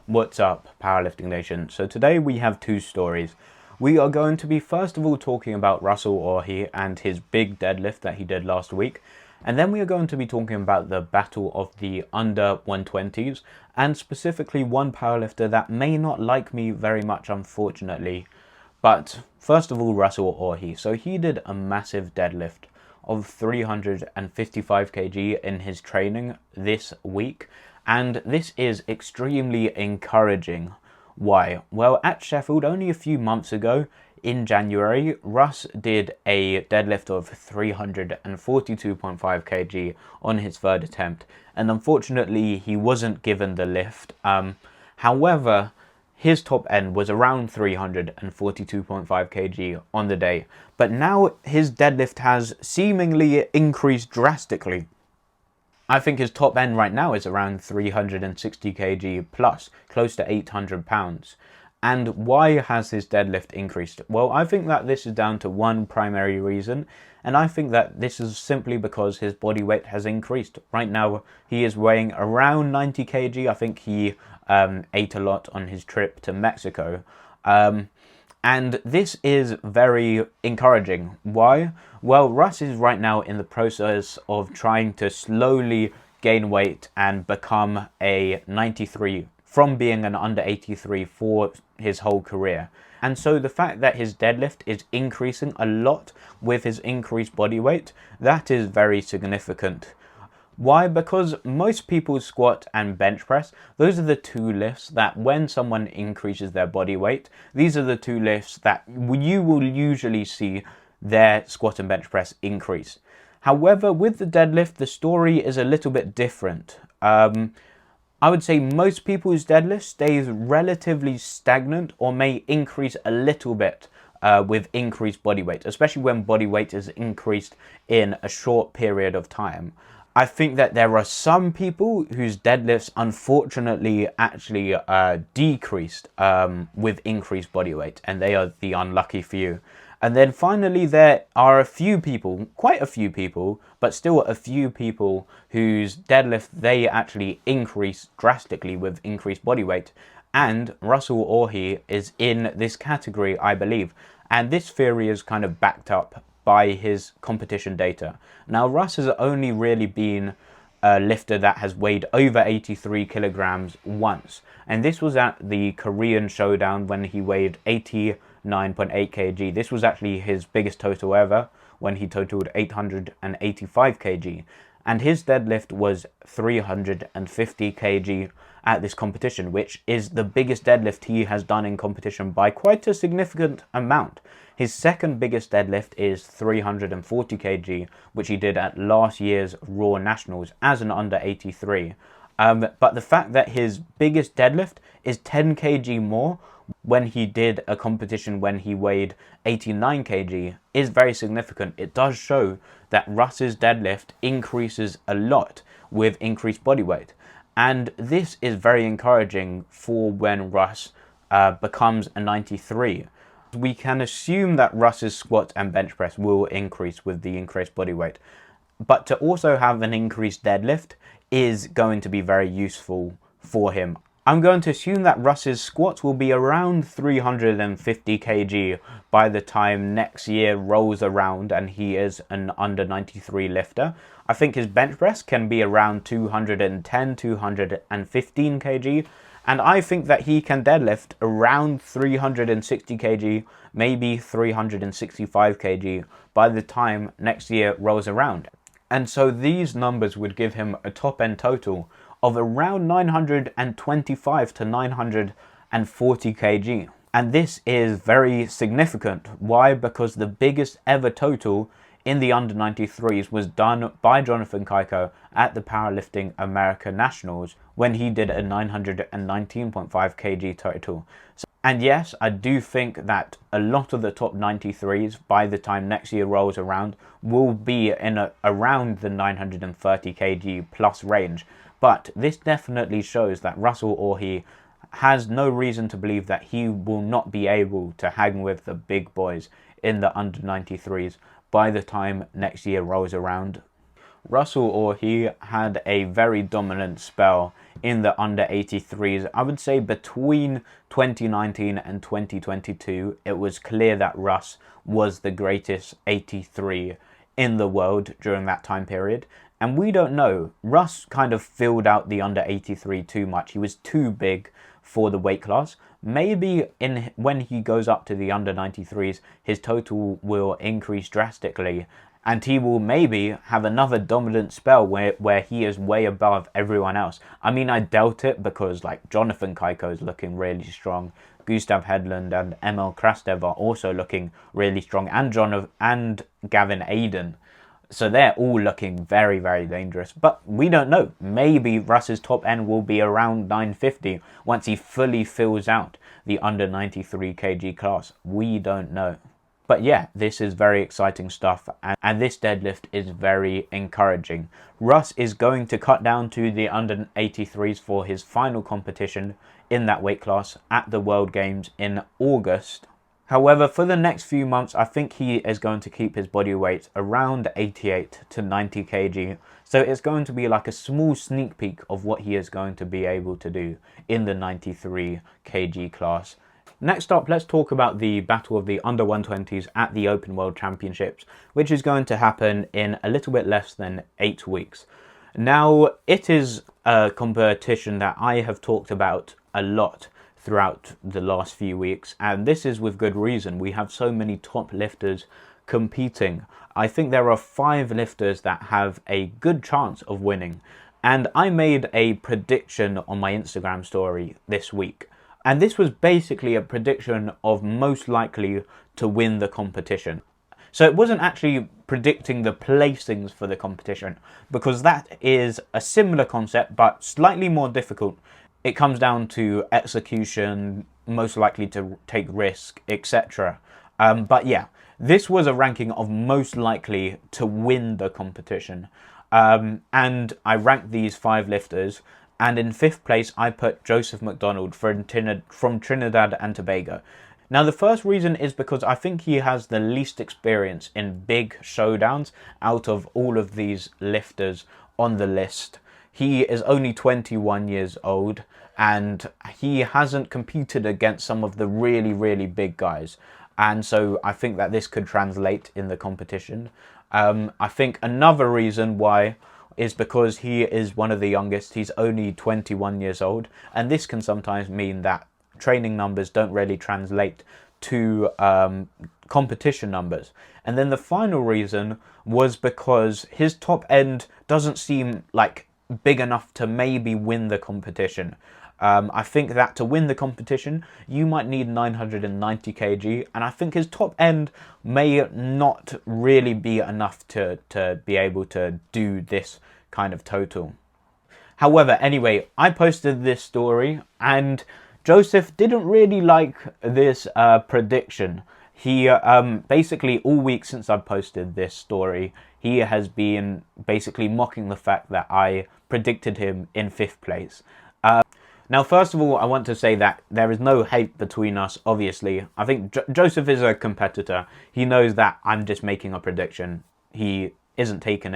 What's up, Powerlifting Nation? So today we have two stories. We are going to be first of all talking about Russell Orhii and his big deadlift that he did last week. And then we are going to be talking about the battle of the under 120s and specifically one powerlifter that may not like me very much, unfortunately. But first of all, Russell Orhii. So he did a massive deadlift of 355 kg in his training this week. And this is extremely encouraging. Why? Well, at Sheffield only a few months ago, in January, Russ did a deadlift of 342.5 kg on his third attempt. And unfortunately, he wasn't given the lift. However, his top end was around 342.5 kg on the day. But now his deadlift has seemingly increased drastically. I think his top end right now is around 360 kg plus, close to 800 pounds. And why has his deadlift increased? Well, I think that this is down to one primary reason, and I think that this is simply because his body weight has increased. Right now, he is weighing around 90 kg. I think he ate a lot on his trip to Mexico. And this is very encouraging. Why? Well, Russ is right now in the process of trying to slowly gain weight and become a 93 from being an under 83 for his whole career. And so the fact that his deadlift is increasing a lot with his increased body weight, that is very significant. Why? Because most people squat and bench press. Those are the two lifts that when someone increases their body weight, these are the two lifts that you will usually see their squat and bench press increase. However, with the deadlift, the story is a little bit different. I would say most people's deadlift stays relatively stagnant or may increase a little bit with increased body weight, especially when body weight is increased in a short period of time. I think that there are some people whose deadlifts unfortunately actually decreased with increased body weight, and they are the unlucky few. And then finally, there are a few people, quite a few people, but still a few people whose deadlift, they actually increase drastically with increased body weight. And Russell Orhii is in this category, I believe. And this theory is kind of backed up by his competition data. Now, Russ has only really been a lifter that has weighed over 83 kilograms once. And this was at the Korean Showdown when he weighed 89.8 kg. This was actually his biggest total ever when he totaled 885 kg. And his deadlift was 350 kg at this competition, which is the biggest deadlift he has done in competition by quite a significant amount. His second biggest deadlift is 340 kg, which he did at last year's Raw Nationals as an under 83. But the fact that his biggest deadlift is 10 kg more when he did a competition when he weighed 89 kg is very significant. It does show that Russ's deadlift increases a lot with increased body weight. And this is very encouraging for when Russ becomes a 93. We can assume that Russ's squat and bench press will increase with the increased body weight. But to also have an increased deadlift is going to be very useful for him. I'm going to assume that Russ's squats will be around 350 kg by the time next year rolls around and he is an under 93 lifter. I think his bench press can be around 210, 215 kg. And I think that he can deadlift around 360 kg, maybe 365 kg by the time next year rolls around. And so these numbers would give him a top end total of around 925 to 940 kg. And this is very significant. Why? Because the biggest ever total in the under 93s was done by Jonathan Kaiko at the Powerlifting America Nationals when he did a 919.5 kg total. And yes, I do think that a lot of the top 93s by the time next year rolls around will be in around the 930 kg plus range. But this definitely shows that Russell Orhii has no reason to believe that he will not be able to hang with the big boys in the under 93s by the time next year rolls around. Russell Orhii had a very dominant spell in the under 83s. I would say between 2019 and 2022, it was clear that Russ was the greatest 83 in the world during that time period. And we don't know. Russ kind of filled out the under 83 too much. He was too big for the weight class. Maybe when he goes up to the under 93s, his total will increase drastically, and he will maybe have another dominant spell where he is way above everyone else. I mean, I doubt it, because like Jonathan Kaiko is looking really strong, Gustav Hedlund and Emil Krastev are also looking really strong, and Gavin Aiden. So they're all looking very, very dangerous. But we don't know. Maybe Russ's top end will be around 950 once he fully fills out the under 93 kg class. We don't know. But yeah, this is very exciting stuff, and this deadlift is very encouraging. Russ is going to cut down to the under 83s for his final competition in that weight class at the World Games in August. However, for the next few months, I think he is going to keep his body weight around 88 to 90 kg. So it's going to be like a small sneak peek of what he is going to be able to do in the 93 kg class. Next up, let's talk about the battle of the under 120s at the Open World Championships, which is going to happen in a little bit less than 8 weeks. Now, it is a competition that I have talked about a lot throughout the last few weeks, and this is with good reason. We have so many top lifters competing. I think there are 5 lifters that have a good chance of winning, and I made a prediction on my Instagram story this week, and this was basically a prediction of most likely to win the competition. So it wasn't actually predicting the placings for the competition, because that is a similar concept but slightly more difficult. It comes down to execution, most likely to take risk, etc. But yeah, this was a ranking of most likely to win the competition. And I ranked these 5 lifters, and in 5th place I put Joseph McDonald from Trinidad and Tobago. Now, the first reason is because I think he has the least experience in big showdowns out of all of these lifters on the list. He is only 21 years old, and he hasn't competed against some of the really, really big guys. And so I think that this could translate in the competition. I think another reason why is because he is one of the youngest. He's only 21 years old, and this can sometimes mean that training numbers don't really translate to competition numbers. And then the final reason was because his top end doesn't seem like big enough to maybe win the competition. I think that to win the competition, you might need 990 kg, and I think his top end may not really be enough to be able to do this kind of total. However, anyway, I posted this story, and Joseph didn't really like this prediction. He basically all week since I posted this story, he has been basically mocking the fact that I predicted him in 5th place. Now, first of all, I want to say that there is no hate between us, obviously. I think Joseph is a competitor. He knows that I'm just making a prediction. He isn't taking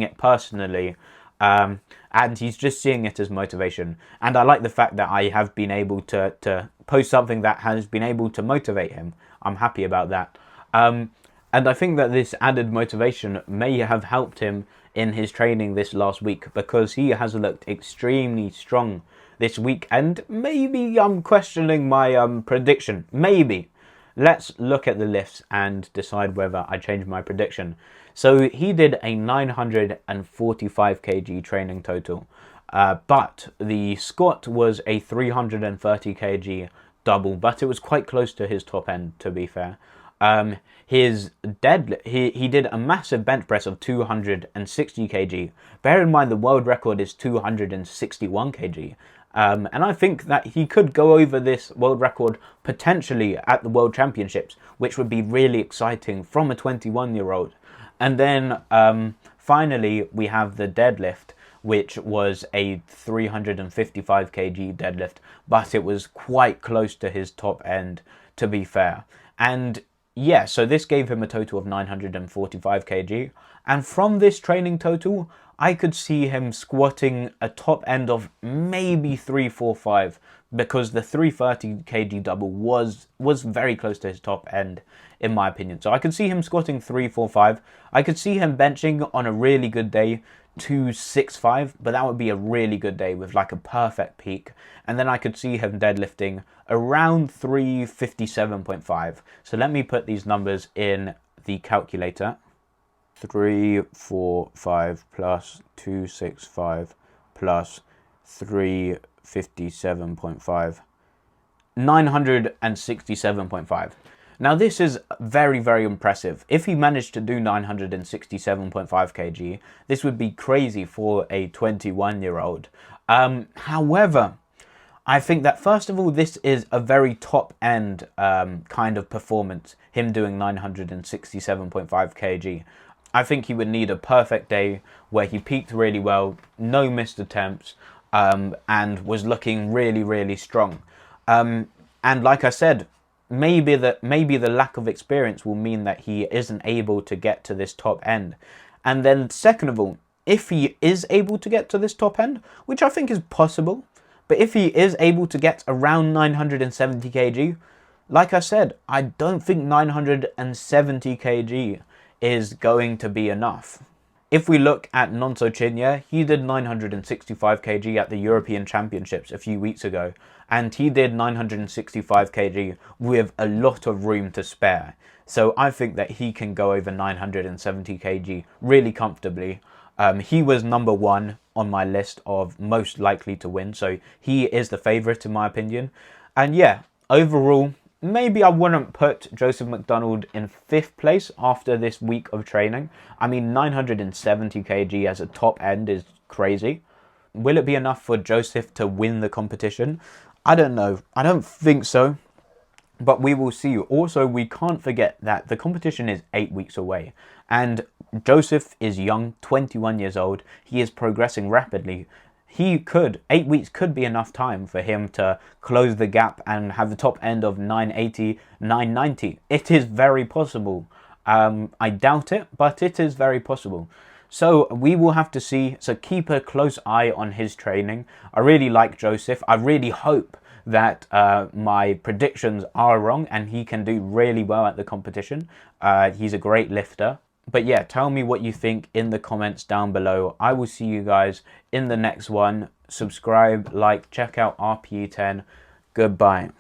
it personally, and he's just seeing it as motivation. And I like the fact that I have been able to post something that has been able to motivate him. I'm happy about that. And I think that this added motivation may have helped him in his training this last week, because he has looked extremely strong this week, and maybe I'm questioning my prediction. Maybe. Let's look at the lifts and decide whether I change my prediction. So he did a 945 kg training total, but the squat was a 330 kg double, but it was quite close to his top end, to be fair. His deadlift, he did a massive bench press of 260 kg. Bear in mind the world record is 261 kg. And I think that he could go over this world record potentially at the World Championships, which would be really exciting from a 21-year-old. And then finally we have the deadlift, which was a 355 kg deadlift, but it was quite close to his top end, to be fair. And Yeah, so this gave him a total of 945 kg. And from this training total, I could see him squatting a top end of maybe 345, because the 330 kg double was very close to his top end, in my opinion. So I could see him squatting 345. I could see him benching on a really good day 265, but that would be a really good day with like a perfect peak. And then I could see him deadlifting around 357.5. So let me put these numbers in the calculator. 345 plus 265 plus 357.5, 967.5. Now this is very, very impressive. If he managed to do 967.5 kg, this would be crazy for a 21-year-old. However, I think that first of all, this is a very top end kind of performance, him doing 967.5 kg. I think he would need a perfect day where he peaked really well, no missed attempts, and was looking really, really strong. And like I said, maybe the lack of experience will mean that he isn't able to get to this top end. And then second of all, if he is able to get to this top end, which I think is possible, but if he is able to get around 970 kg, like I said, I don't think 970 kg is going to be enough. If we look at Nonso Chinya, he did 965 kg at the European Championships a few weeks ago, and he did 965 kg with a lot of room to spare. So I think that he can go over 970 kg really comfortably. He was number one on my list of most likely to win, so he is the favourite in my opinion. And yeah, overall, maybe I wouldn't put Joseph McDonald in 5th place after this week of training. I mean, 970 kg as a top end is crazy. Will it be enough for Joseph to win the competition? I don't know. I don't think so. But we will see. Also, we can't forget that the competition is 8 weeks away. And Joseph is young, 21 years old. He is progressing rapidly. 8 weeks could be enough time for him to close the gap and have the top end of 980, 990. It is very possible. I doubt it, but it is very possible. So we will have to see. So keep a close eye on his training. I really like Joseph. I really hope that my predictions are wrong and he can do really well at the competition. He's a great lifter. But yeah, tell me what you think in the comments down below. I will see you guys in the next one. Subscribe, like, check out RPE10. Goodbye.